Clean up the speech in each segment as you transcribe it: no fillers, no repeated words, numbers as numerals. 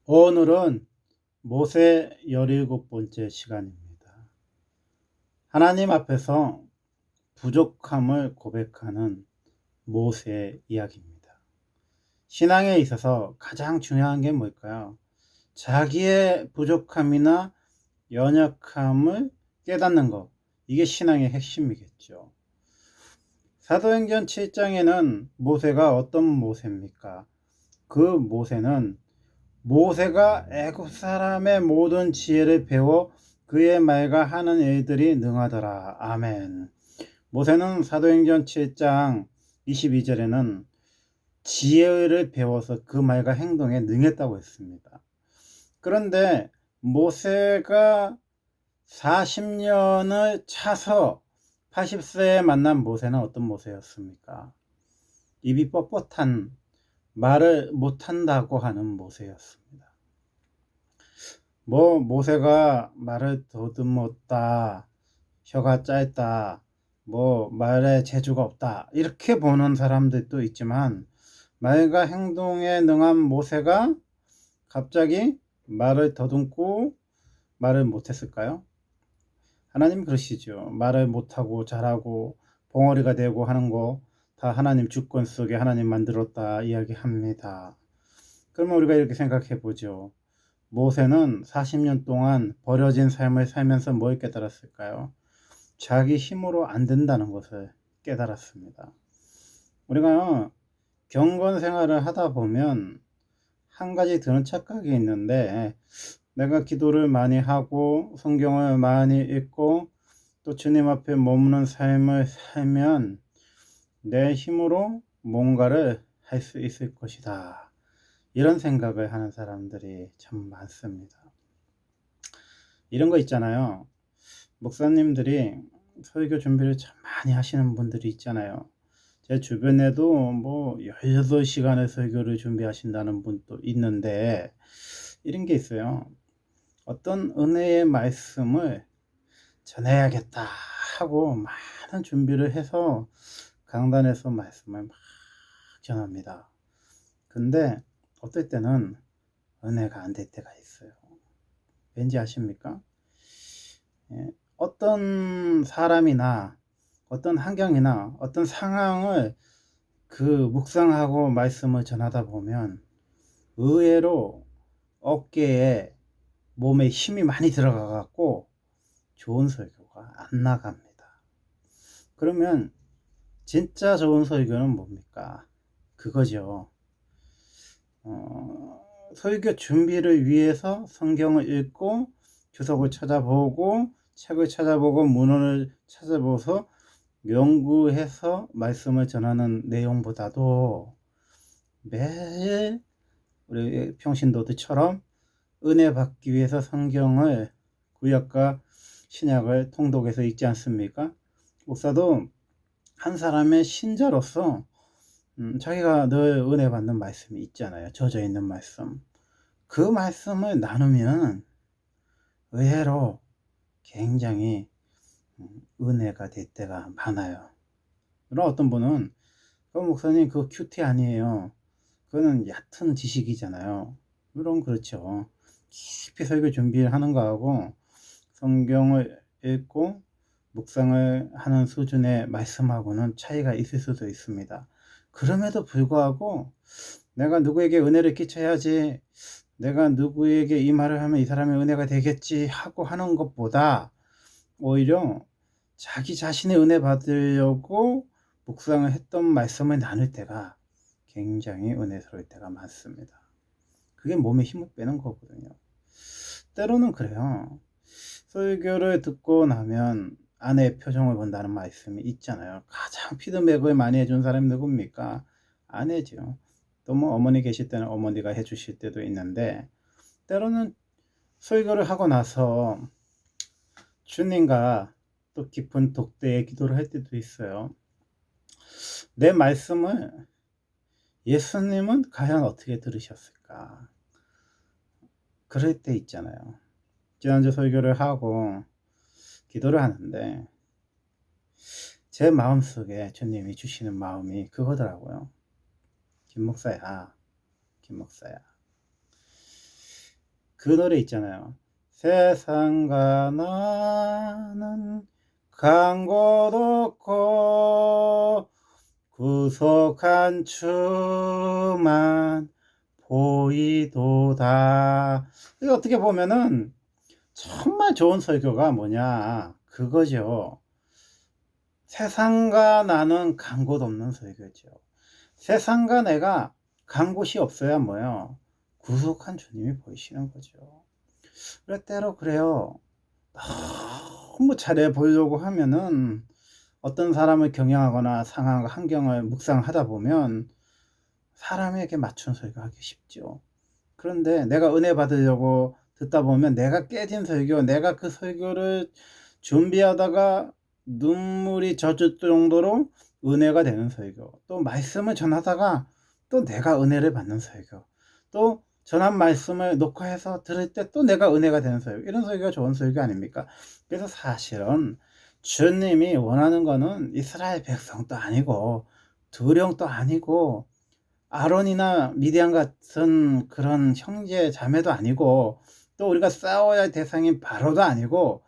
오늘은 모세 17번째 시간입니다. 하나님 앞에서 부족함을 고백하는 모세의 이야기입니다. 신앙에 있어서 가장 중요한 게 뭘까요? 자기의 부족함이나 연약함을 깨닫는 것. 이게 신앙의 핵심이겠죠. 사도행전 7장에는 모세가 어떤 모세입니까? 그 모세는 모세가 애굽 사람의 모든 지혜를 배워 그의 말과 하는 일들이 능하더라. 아멘. 모세는 사도행전 7장 22절에는 지혜를 배워서 그 말과 행동에 능했다고 했습니다. 그런데 모세가 40년을 차서 80세에 만난 모세는 어떤 모세였습니까? 입이 뻣뻣한, 말을 못한다고 하는 모세였습니다. 모세가 말을 더듬었다, 혀가 짧다, 말에 재주가 없다, 이렇게 보는 사람들도 있지만, 말과 행동에 능한 모세가 갑자기 말을 더듬고 말을 못했을까요? 하나님 그러시죠. 말을 못하고 잘하고 벙어리가 되고 하는 거 다 하나님 주권 속에 하나님 만들었다 이야기합니다. 그러면 우리가 이렇게 생각해 보죠. 모세는 40년 동안 버려진 삶을 살면서 뭘 깨달았을까요? 자기 힘으로 안 된다는 것을 깨달았습니다. 우리가 경건 생활을 하다 보면 한 가지 드는 착각이 있는데, 내가 기도를 많이 하고 성경을 많이 읽고 또 주님 앞에 머무는 삶을 살면 내 힘으로 뭔가를 할 수 있을 것이다. 이런 생각을 하는 사람들이 참 많습니다. 이런 거 있잖아요. 목사님들이 설교 준비를 참 많이 하시는 분들이 있잖아요. 제 주변에도 18시간의 설교를 준비하신다는 분도 있는데, 이런 게 있어요. 어떤 은혜의 말씀을 전해야겠다 하고 많은 준비를 해서 강단에서 말씀을 막 전합니다. 근데 어떨 때는 은혜가 안 될 때가 있어요. 왠지 아십니까? 어떤 사람이나 어떤 환경이나 어떤 상황을 묵상하고 말씀을 전하다 보면 의외로 어깨에 몸에 힘이 많이 들어가 갖고 좋은 설교가 안 나갑니다. 그러면 진짜 좋은 설교는 뭡니까? 그거죠. 설교 준비를 위해서 성경을 읽고 주석을 찾아보고 책을 찾아보고 문헌을 찾아보서 연구해서 말씀을 전하는 내용보다도 매일 우리 평신도들처럼 은혜 받기 위해서 성경을 구약과 신약을 통독해서 읽지 않습니까? 목사도 한 사람의 신자로서 자기가 늘 은혜 받는 말씀이 있잖아요. 젖어 있는 말씀. 그 말씀을 나누면 의외로 굉장히 은혜가 될 때가 많아요. 그럼 어떤 분은 목사님 그거 큐티 아니에요. 그거는 얕은 지식이잖아요. 물론 그렇죠. 깊이 설교 준비를 하는 거하고 성경을 읽고 묵상을 하는 수준의 말씀하고는 차이가 있을 수도 있습니다. 그럼에도 불구하고 내가 누구에게 은혜를 끼쳐야지, 내가 누구에게 이 말을 하면 이 사람의 은혜가 되겠지 하고 하는 것보다 오히려 자기 자신의 은혜 받으려고 묵상을 했던 말씀을 나눌 때가 굉장히 은혜스러울 때가 많습니다. 그게 몸에 힘을 빼는 거거든요. 때로는 그래요. 설교를 듣고 나면 아내의 표정을 본다는 말씀이 있잖아요. 가장 피드백을 많이 해준 사람이 누굽니까? 아내죠. 또 어머니 계실 때는 어머니가 해주실 때도 있는데, 때로는 설교를 하고 나서 주님과 또 깊은 독대의 기도를 할 때도 있어요. 내 말씀을 예수님은 과연 어떻게 들으셨을까? 그럴 때 있잖아요. 지난주 설교를 하고 기도를 하는데 제 마음속에 주님이 주시는 마음이 그거더라고요. 김 목사야. 그 노래 있잖아요. 세상과 나는 간 곳 없고 구속한 주만 보이도다. 이거 어떻게 보면은 정말 좋은 설교가 뭐냐 그거죠. 세상과 나는 간 곳 없는 설교죠. 세상과 내가 간 곳이 없어야 뭐요? 구속한 주님이 보이시는 거죠. 그럴 때로 그래요. 너무 잘해 보이려고 하면은 어떤 사람을 경영하거나 상황, 환경을 묵상하다 보면 사람에게 맞춘 설교하기 쉽죠. 그런데 내가 은혜 받으려고 듣다 보면 내가 깨진 설교, 내가 그 설교를 준비하다가 눈물이 젖을 정도로 은혜가 되는 설교, 또 말씀을 전하다가 또 내가 은혜를 받는 설교, 또 전한 말씀을 녹화해서 들을 때 또 내가 은혜가 되는 설교, 이런 설교가 좋은 설교 아닙니까? 그래서 사실은 주님이 원하는 거는 이스라엘 백성도 아니고 두령도 아니고 아론이나 미디안 같은 그런 형제 자매도 아니고 또 우리가 싸워야 할 대상인 바로도 아니고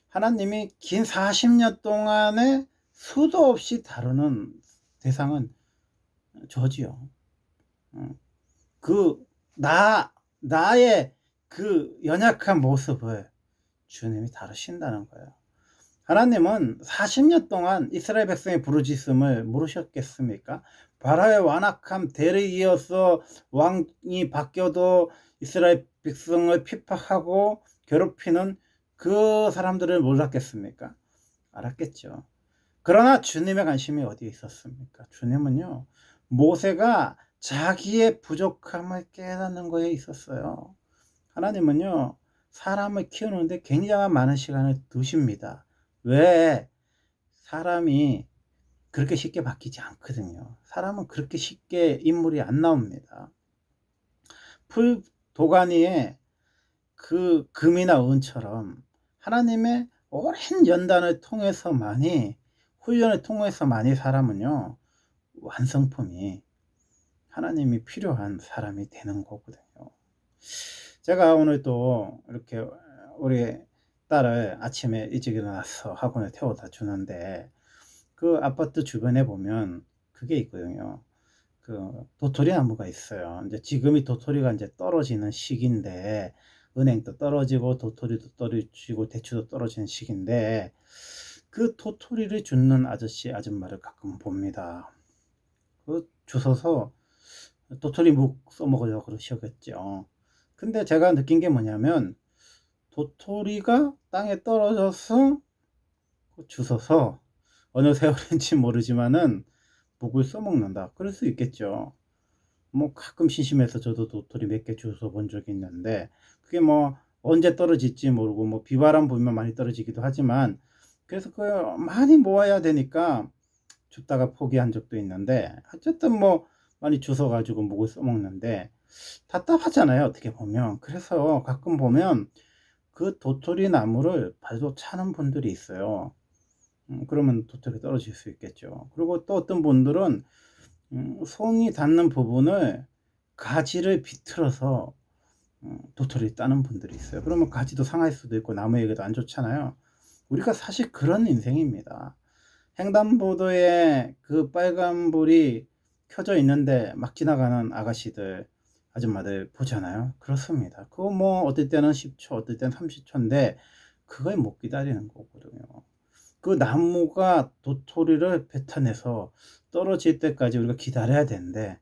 하나님이 긴 40년 동안에 수도 없이 다루는 대상은 저지요. 나의 그 연약한 모습을 주님이 다루신다는 거예요. 하나님은 40년 동안 이스라엘 백성의 부르짖음을 모르셨겠습니까? 바로의 완악함, 대를 이어서 왕이 바뀌어도 이스라엘 백성을 핍박하고 괴롭히는 그 사람들을 몰랐겠습니까? 알았겠죠. 그러나 주님의 관심이 어디에 있었습니까? 주님은요, 모세가 자기의 부족함을 깨닫는 거에 있었어요. 하나님은요, 사람을 키우는데 굉장히 많은 시간을 두십니다. 왜? 사람이 그렇게 쉽게 바뀌지 않거든요. 사람은 그렇게 쉽게 인물이 안 나옵니다. 풀 도가니에 그 금이나 은처럼 하나님의 오랜 연단을 통해서만이, 훈련을 통해서만이 사람은요, 완성품이 하나님이 필요한 사람이 되는 거거든요. 제가 오늘 또 이렇게 우리 딸을 아침에 일찍 일어나서 학원에 태워다 주는데 그 아파트 주변에 보면 그게 있거든요. 그 도토리 나무가 있어요. 이제 지금이 도토리가 이제 떨어지는 시기인데 은행도 떨어지고 도토리도 떨어지고 대추도 떨어지는 시기인데 그 도토리를 줍는 아저씨 아줌마를 가끔 봅니다. 그 주워서 도토리 묵 써먹으려고 그러시겠죠. 근데 제가 느낀 게 뭐냐면 도토리가 땅에 떨어져서 주워서 어느 세월인지 모르지만은 묵을 써먹는다. 그럴 수 있겠죠. 뭐 가끔 심심해서 저도 도토리 몇 개 주워 본 적이 있는데 그게 뭐 언제 떨어질지 모르고 뭐 비바람 불면 많이 떨어지기도 하지만 그래서 그 많이 모아야 되니까 줍다가 포기한 적도 있는데 어쨌든 뭐 많이 주워 가지고 묵을 써먹는데 답답하잖아요, 어떻게 보면. 그래서 가끔 보면 그 도토리 나무를 발로 차는 분들이 있어요. 그러면 도토리 떨어질 수 있겠죠. 그리고 또 어떤 분들은 손이 닿는 부분을 가지를 비틀어서 도토리 따는 분들이 있어요. 그러면 가지도 상할 수도 있고 나무에게도 안 좋잖아요. 우리가 사실 그런 인생입니다. 횡단보도에 그 빨간불이 켜져 있는데 막 지나가는 아가씨들, 아줌마들 보잖아요. 그렇습니다. 그거 뭐 어떨 때는 10초, 어떨 때는 30초인데 그걸 못 기다리는 거거든요. 그 나무가 도토리를 뱉어내서 떨어질 때까지 우리가 기다려야 되는데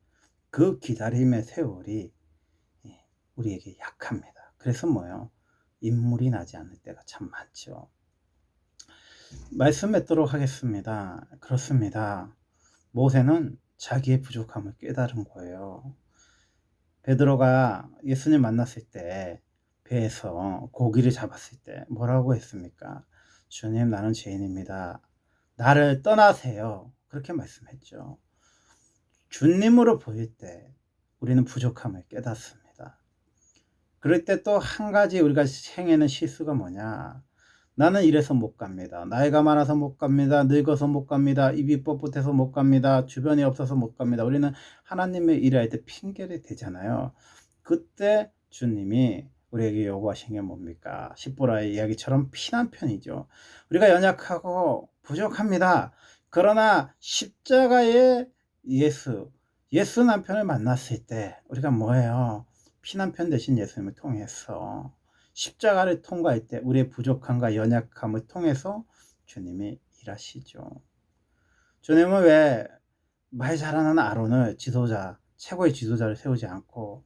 그 기다림의 세월이 우리에게 약합니다. 그래서 뭐요? 인물이 나지 않을 때가 참 많죠. 말씀 맺도록 하겠습니다. 그렇습니다. 모세는 자기의 부족함을 깨달은 거예요. 베드로가 예수님 만났을 때 배에서 고기를 잡았을 때 뭐라고 했습니까? 주님, 나는 죄인입니다. 나를 떠나세요. 그렇게 말씀했죠. 주님으로 보일 때 우리는 부족함을 깨닫습니다. 그럴 때 또 한 가지 우리가 행하는 실수가 뭐냐? 나는 이래서 못 갑니다. 나이가 많아서 못 갑니다. 늙어서 못 갑니다. 입이 뻣뻣해서 못 갑니다. 주변이 없어서 못 갑니다. 우리는 하나님의 일을 할 때 핑계를 대잖아요. 그때 주님이 우리에게 요구하신 게 뭡니까? 십보라의 이야기처럼 피난편이죠. 우리가 연약하고 부족합니다. 그러나 십자가의 예수 남편을 만났을 때 우리가 뭐예요? 피난편 대신 예수님을 통해서 십자가를 통과할 때 우리의 부족함과 연약함을 통해서 주님이 일하시죠. 주님은 왜 말 잘하는 아론을 지도자, 최고의 지도자를 세우지 않고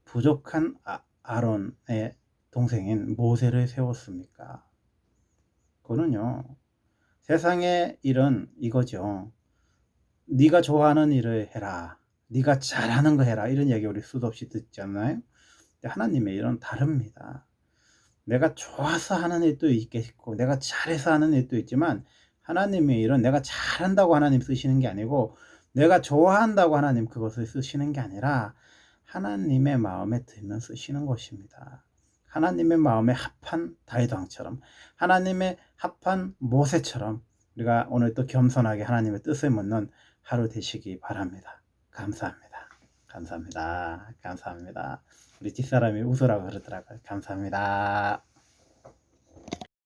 부족한 아론의 동생인 모세를 세웠습니까? 그거는요, 세상의 일은 이거죠. 네가 좋아하는 일을 해라, 네가 잘하는 거 해라, 이런 얘기 우리 수도 없이 듣잖아요. 하나님의 일은 다릅니다. 내가 좋아서 하는 일도 있겠고 내가 잘해서 하는 일도 있지만, 하나님의 일은 내가 잘한다고 하나님 쓰시는 게 아니고 내가 좋아한다고 하나님 그것을 쓰시는 게 아니라 하나님의 마음에 들면 쓰시는 것입니다. 하나님의 마음에 합한 다윗 왕처럼, 하나님의 합한 모세처럼 우리가 오늘 또 겸손하게 하나님의 뜻을 묻는 하루 되시기 바랍니다. 감사합니다. 감사합니다. 감사합니다. 우리 집사람이 웃으라고 그러더라고요. 감사합니다.